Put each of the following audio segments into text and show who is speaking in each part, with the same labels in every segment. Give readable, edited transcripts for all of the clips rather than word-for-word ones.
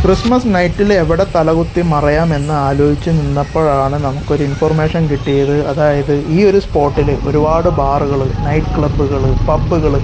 Speaker 1: Christmas നൈറ്റിൽ എവിടെ തലകുത്തി മറയാമെന്ന് ആലോചിച്ച് നിന്നപ്പോഴാണ് നമുക്കൊരു ഇൻഫർമേഷൻ കിട്ടിയത്. അതായത് ഈ ഒരു സ്പോട്ടിൽ ഒരുപാട് ബാറുകൾ, നൈറ്റ് ക്ലബ്ബുകൾ, പബ്ബുകൾ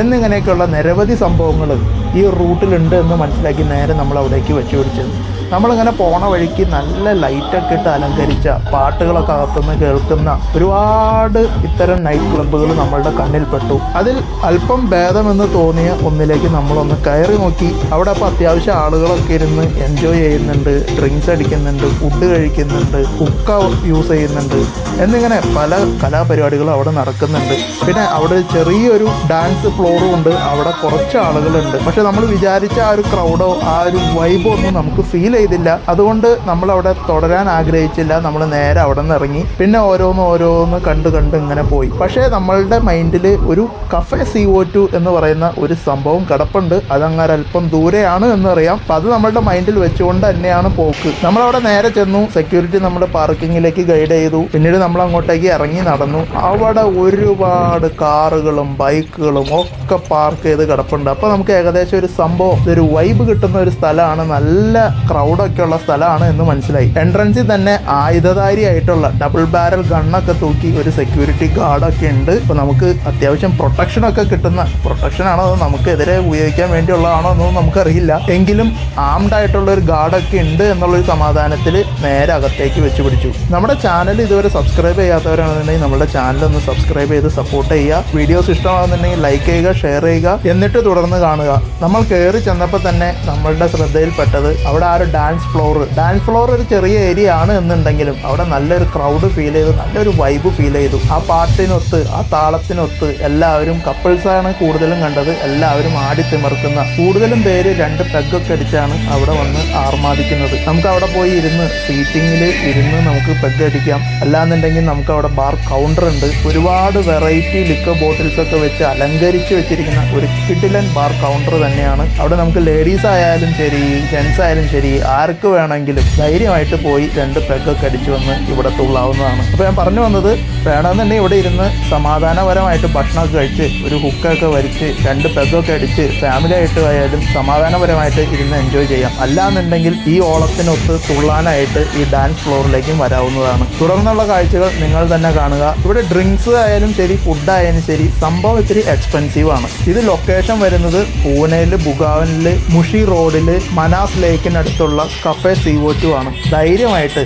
Speaker 1: എന്നിങ്ങനെയൊക്കെയുള്ള നിരവധി സംഭവങ്ങൾ ഈ റൂട്ടിലുണ്ട് എന്ന് മനസ്സിലാക്കി നേരെ നമ്മൾ അവിടേക്ക് വെച്ച് പിടിച്ചത്. നമ്മളിങ്ങനെ പോണ വഴിക്ക് നല്ല ലൈറ്റൊക്കെ ഇട്ട് അലങ്കരിച്ച പാട്ടുകളൊക്കെ അകത്തുനിന്ന് കേൾക്കുന്ന ഒരുപാട് ഇത്തരം നൈറ്റ് ക്ലബ്ബുകൾ നമ്മളുടെ കണ്ണിൽപ്പെട്ടു. അതിൽ അല്പം ഭേദമെന്ന് തോന്നിയ ഒന്നിലേക്ക് നമ്മളൊന്ന് കയറി നോക്കി. അവിടെ അപ്പോൾ അത്യാവശ്യം ആളുകളൊക്കെ ഇരുന്ന് എൻജോയ് ചെയ്യുന്നുണ്ട്, ഡ്രിങ്ക്സ് അടിക്കുന്നുണ്ട്, ഫുഡ് കഴിക്കുന്നുണ്ട്, കുക്ക യൂസ് ചെയ്യുന്നുണ്ട് എന്നിങ്ങനെ പല കലാപരിപാടികളും അവിടെ നടക്കുന്നുണ്ട്. പിന്നെ അവിടെ ചെറിയൊരു ഡാൻസ് ഫ്ലോറും ഉണ്ട്. അവിടെ കുറച്ച് ആളുകളുണ്ട്. പക്ഷെ നമ്മൾ വിചാരിച്ച ആ ഒരു ക്രൗഡോ ആ ഒരു വൈബോ ഒന്നും നമുക്ക് ഫീൽ ചെയ്തില്ല. അതുകൊണ്ട് നമ്മളവിടെ തുടരാൻ ആഗ്രഹിച്ചില്ല. നമ്മൾ നേരെ അവിടെ നിന്ന് ഇറങ്ങി. പിന്നെ ഓരോന്ന് കണ്ട് ഇങ്ങനെ പോയി. പക്ഷേ നമ്മളുടെ മൈൻഡിൽ ഒരു കഫേ CO2 എന്ന് പറയുന്ന ഒരു സംഭവം കിടപ്പുണ്ട്. അതങ്ങനെ അല്പം ദൂരെയാണ് എന്നറിയാം. അപ്പം അത് നമ്മളുടെ മൈൻഡിൽ വെച്ചുകൊണ്ട് തന്നെയാണ് പോക്ക്. നമ്മളവിടെ നേരെ ചെന്നു. സെക്യൂരിറ്റി നമ്മുടെ പാർക്കിങ്ങിലേക്ക് ഗൈഡ് ചെയ്തു. പിന്നീട് നമ്മൾ അങ്ങോട്ടേക്ക് ഇറങ്ങി നടന്നു. അവിടെ ഒരുപാട് കാറുകളും ബൈക്കുകളും ഒക്കെ പാർക്ക് ചെയ്ത് കിടപ്പുണ്ട്. അപ്പോൾ നമുക്ക് ഏകദേശം ഒരു സംഭവം, ഇതൊരു വൈബ് കിട്ടുന്ന ഒരു സ്ഥലമാണ്, നല്ല ക്രൗഡൊക്കെ ഉള്ള സ്ഥലമാണ് എന്ന് മനസ്സിലായി. എൻട്രൻസിൽ തന്നെ ആയുധധാരിയായിട്ടുള്ള ഡബിൾ ബാരൽ ഗണ്ണൊക്കെ തൂക്കി ഒരു സെക്യൂരിറ്റി ഗാർഡൊക്കെ ഉണ്ട്. ഇപ്പോൾ നമുക്ക് അത്യാവശ്യം പ്രൊട്ടക്ഷനൊക്കെ കിട്ടുന്ന, പ്രൊട്ടക്ഷനാണോ അതോ നമുക്കെതിരെ ഉപയോഗിക്കാൻ വേണ്ടിയുള്ളതാണോ എന്നൊന്നും നമുക്കറിയില്ല. എങ്കിലും ആംഡ് ആയിട്ടുള്ള ഒരു ഗാർഡൊക്കെ ഉണ്ട് എന്നുള്ളൊരു സമാധാനത്തിൽ നേരെ അകത്തേക്ക് വെച്ച് പിടിച്ചു. നമ്മുടെ ചാനൽ ഇതുവരെ സബ്സ്ക്രൈബ് ചെയ്യാത്തവരാണെന്നുണ്ടെങ്കിൽ നമ്മുടെ ചാനൽ ഒന്ന് സബ്സ്ക്രൈബ് ചെയ്ത് സപ്പോർട്ട് ചെയ്യുക. വീഡിയോസ് ഇഷ്ടമാകുന്നുണ്ടെങ്കിൽ ലൈക്ക് ചെയ്യുക, ഷെയർ ചെയ്യുക, എന്നിട്ട് തുടർന്ന് കാണുക. നമ്മൾ കയറി ചെന്നപ്പോൾ തന്നെ നമ്മളുടെ ശ്രദ്ധയിൽപ്പെട്ടത് അവിടെ ആ ഒരു ഡാൻസ് ഫ്ലോർ ഒരു ചെറിയ ഏരിയ ആണ് എന്നുണ്ടെങ്കിലും അവിടെ നല്ലൊരു ക്രൗഡ് ഫീൽ ചെയ്തു, നല്ലൊരു വൈബ് ഫീൽ ചെയ്തു. ആ പാട്ടിനൊത്ത്, ആ താളത്തിനൊത്ത് എല്ലാവരും കപ്പിൾസാണ് കൂടുതലും കണ്ടത്. എല്ലാവരും ആടി തിമർക്കുന്ന, കൂടുതലും പേര് 2 പെഗ്ഗൊക്കെ അടിച്ചാണ് അവിടെ വന്ന് ആർമാദിക്കുന്നത്. നമുക്ക് അവിടെ പോയി ഇരുന്ന് സീറ്റിങ്ങിൽ ഇരുന്ന് നമുക്ക് പെഗ് അടിക്കാം. അല്ലാന്നുണ്ടെങ്കിൽ നമുക്ക് അവിടെ ബാർ കൗണ്ടർ ഉണ്ട്. ഒരുപാട് വെറൈറ്റി ലിക്കർ ബോട്ടിൽസ് ഒക്കെ വെച്ച് അലങ്കരിച്ച് വെച്ചിരിക്കുന്ന ഒരു കിഡിലൻ ബാർ കൗണ്ടർ തന്നെയാണ്. അവിടെ നമുക്ക് ലേഡീസ് ആയാലും ശരി, ജെൻസ് ആയാലും ശരി, ആർക്ക് വേണമെങ്കിലും ധൈര്യമായിട്ട് പോയി 2 പെഗ്ഗൊക്കെ അടിച്ചു വന്ന് ഇവിടെ തുള്ളാവുന്നതാണ്. അപ്പോൾ ഞാൻ പറഞ്ഞു വന്നത്, വേണമെന്നുണ്ടെങ്കിൽ ഇവിടെ ഇരുന്ന് സമാധാനപരമായിട്ട് ഭക്ഷണമൊക്കെ കഴിച്ച് ഒരു ഹുക്കൊക്കെ വരിച്ച് 2 പെഗ്ഗൊക്കെ അടിച്ച് ഫാമിലി ആയിട്ട് ആയാലും സമാധാനപരമായിട്ട് ഇരുന്ന് എൻജോയ് ചെയ്യാം. അല്ലാന്നുണ്ടെങ്കിൽ ഈ ഓളത്തിനൊത്ത് തുള്ളാനായിട്ട് ഈ ഡാൻസ് ഫ്ലോറിലേക്കും വരാവുന്നതാണ്. തുടർന്നുള്ള കാഴ്ചകൾ നിങ്ങൾ തന്നെ കാണുക. ഇവിടെ ഡ്രിങ്ക്സ് ആയാലും ശരി, ഫുഡായാലും ശരി, സംഭവം ഇത്തിരി എക്സ്പെൻസീവ് ആണ്. ഇത് ലൊക്കേഷൻ വരുന്നത് പൂനെയിൽ ബുഗാവനിൽ മുഷി റോഡിൽ മനാസ് ലേക്കിനടുത്തുള്ള കഫേ CO2 ആണ്. ധൈര്യമായിട്ട്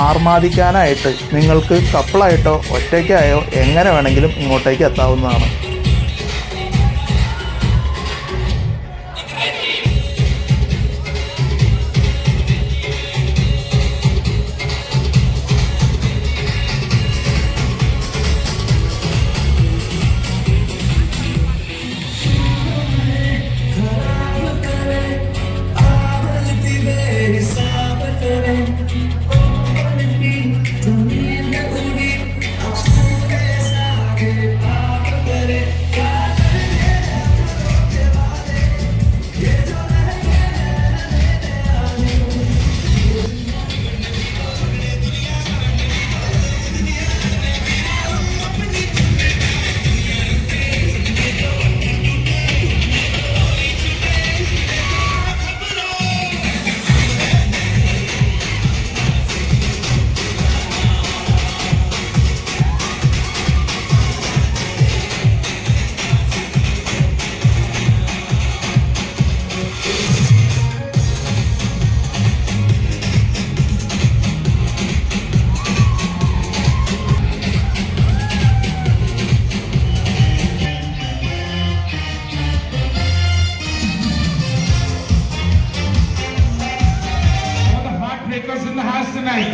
Speaker 1: ആർമാദിക്കാനായിട്ട് നിങ്ങൾക്ക് കപ്പിളായിട്ടോ ഒറ്റയ്ക്കായോ എങ്ങനെ വേണമെങ്കിലും ഇങ്ങോട്ടേക്ക് എത്താവുന്നതാണ്.
Speaker 2: In the house tonight.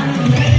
Speaker 3: Thank you.